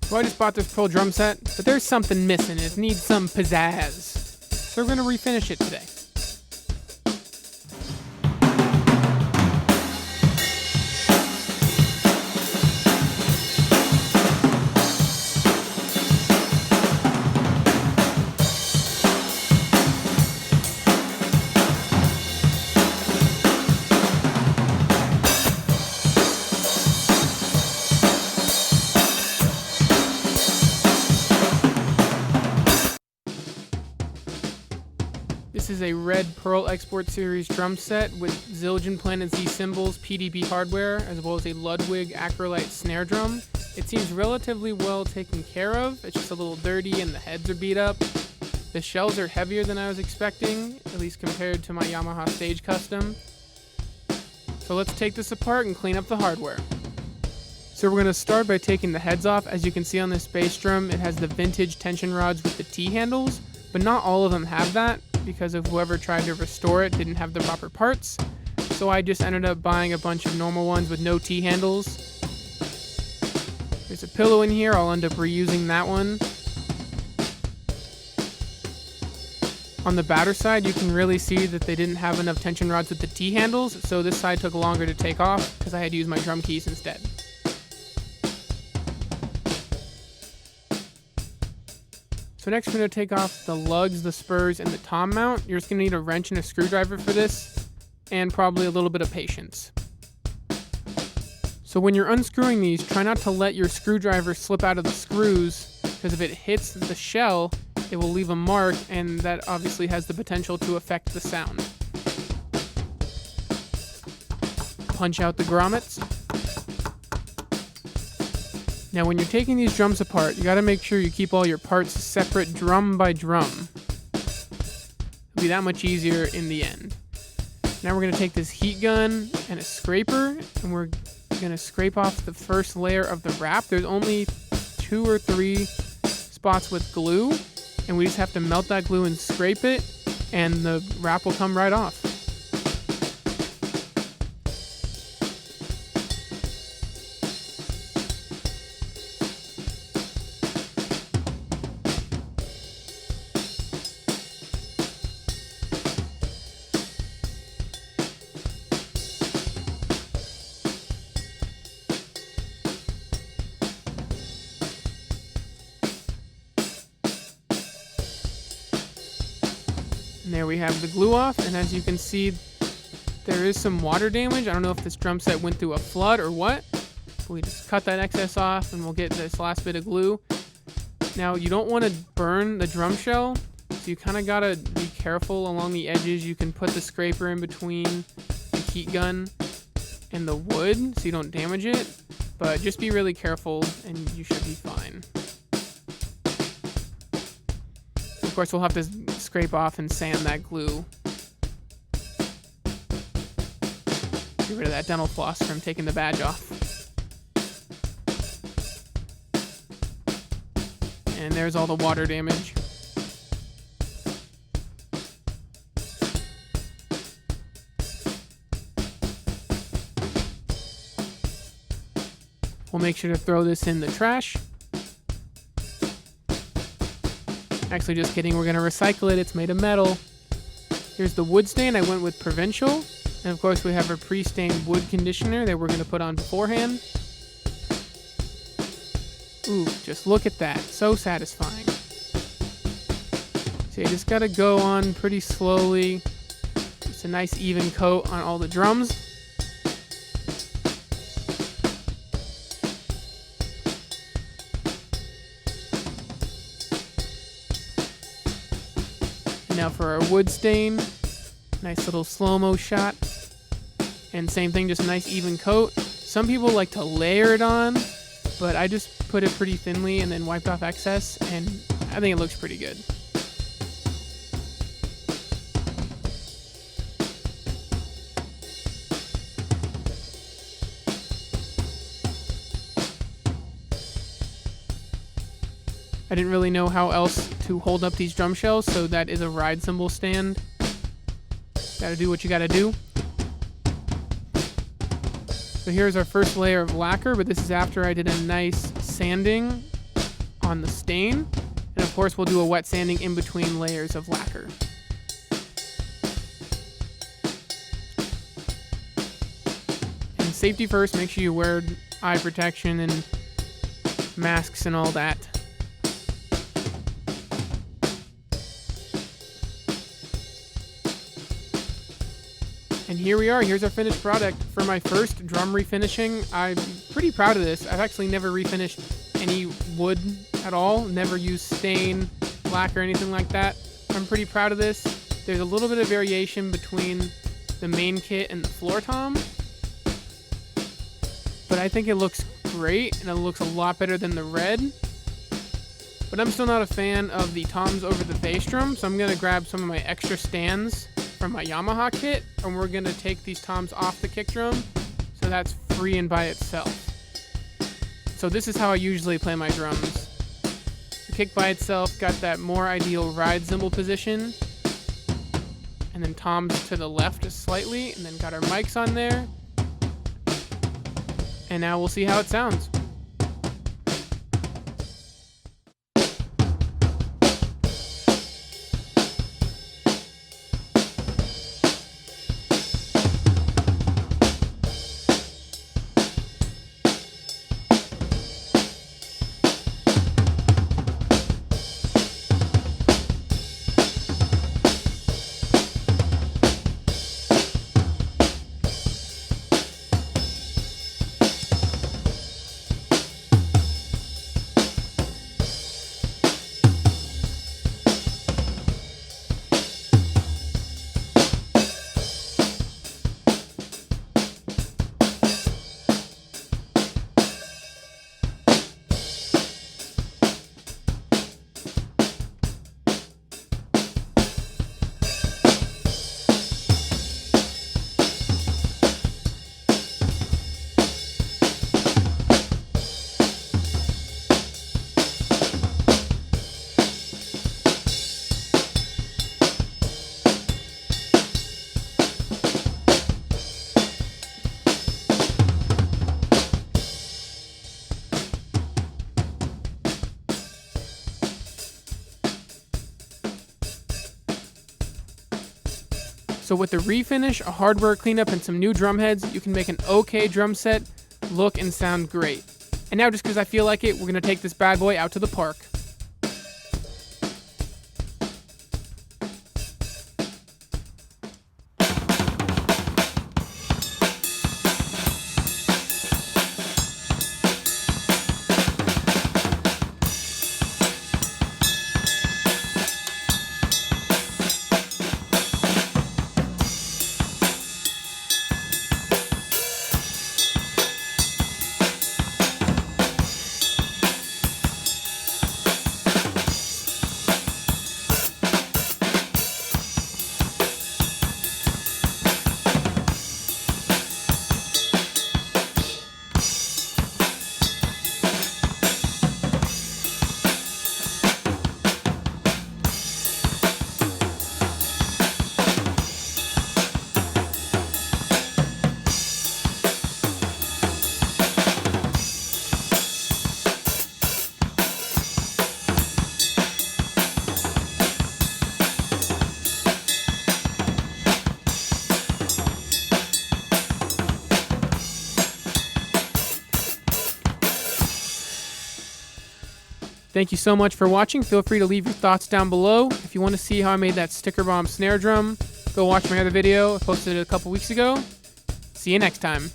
So I just bought this Pearl drum set, but there's something missing. It needs some pizzazz. So we're going to refinish it today. This is a red Pearl Export Series drum set with Zildjian Planet Z cymbals, PDB hardware, as well as a Ludwig Acrolite snare drum. It seems relatively well taken care of. It's just a little dirty and the heads are beat up. The shells are heavier than I was expecting, at least compared to my Yamaha Stage Custom. So let's take this apart and clean up the hardware. So we're going to start by taking the heads off. As you can see on this bass drum, it has the vintage tension rods with the T-handles, but not all of them have that, because of whoever tried to restore it didn't have the proper parts. So I just ended up buying a bunch of normal ones with no T-handles. There's a pillow in here, I'll end up reusing that one. On the batter side, you can really see that they didn't have enough tension rods with the T-handles, so this side took longer to take off because I had to use my drum keys instead. So next we're going to take off the lugs, the spurs, and the tom mount. You're just going to need a wrench and a screwdriver for this, and probably a little bit of patience. So when you're unscrewing these, try not to let your screwdriver slip out of the screws, because if it hits the shell, it will leave a mark, and that obviously has the potential to affect the sound. Punch out the grommets. Now when you're taking these drums apart, you gotta make sure you keep all your parts separate drum by drum. It'll be that much easier in the end. Now we're gonna take this heat gun and a scraper, and we're gonna scrape off the first layer of the wrap. There's only 2 or 3 spots with glue, and we just have to melt that glue and scrape it, and the wrap will come right off. And there we have the glue off, and as you can see, there is some water damage. I don't know if this drum set went through a flood or what. But we just cut that excess off, and we'll get this last bit of glue. Now, you don't want to burn the drum shell, so you kind of got to be careful along the edges. You can put the scraper in between the heat gun and the wood so you don't damage it, but just be really careful, and you should be fine. Of course, we'll have to scrape off and sand that glue. Get rid of that dental floss from taking the badge off. And there's all the water damage. We'll make sure to throw this in the trash. Actually, just kidding, we're going to recycle it. It's made of metal. Here's the wood stain. I went with Provincial. And of course, we have a pre-stained wood conditioner that we're going to put on beforehand. Ooh, just look at that. So satisfying. So you just got to go on pretty slowly. Just a nice even coat on all the drums. Now for our wood stain, nice little slow-mo shot. And same thing, just a nice even coat. Some people like to layer it on, but I just put it pretty thinly and then wiped off excess, and I think it looks pretty good. I didn't really know how else to hold up these drum shells, so that is a ride cymbal stand. Gotta do what you gotta do. So here's our first layer of lacquer, but this is after I did a nice sanding on the stain. And of course, we'll do a wet sanding in between layers of lacquer. And safety first, make sure you wear eye protection and masks and all that. And here we are, here's our finished product. For my first drum refinishing, I'm pretty proud of this. I've actually never refinished any wood at all, never used stain, lacquer, anything like that. I'm pretty proud of this. There's a little bit of variation between the main kit and the floor tom, but I think it looks great, and it looks a lot better than the red. But I'm still not a fan of the toms over the bass drum, so I'm going to grab some of my extra stands from my Yamaha kit, and we're going to take these toms off the kick drum, so that's free and by itself. So this is how I usually play my drums. The kick by itself got that more ideal ride cymbal position, and then toms to the left just slightly, and then got our mics on there. And now we'll see how it sounds. So with the refinish, a hardware cleanup, and some new drum heads, you can make an okay drum set look and sound great. And now, just because I feel like it, we're going to take this bad boy out to the park. Thank you so much for watching. Feel free to leave your thoughts down below. If you want to see how I made that Stickerbomb snare drum, go watch my other video I posted it a couple weeks ago. See you next time.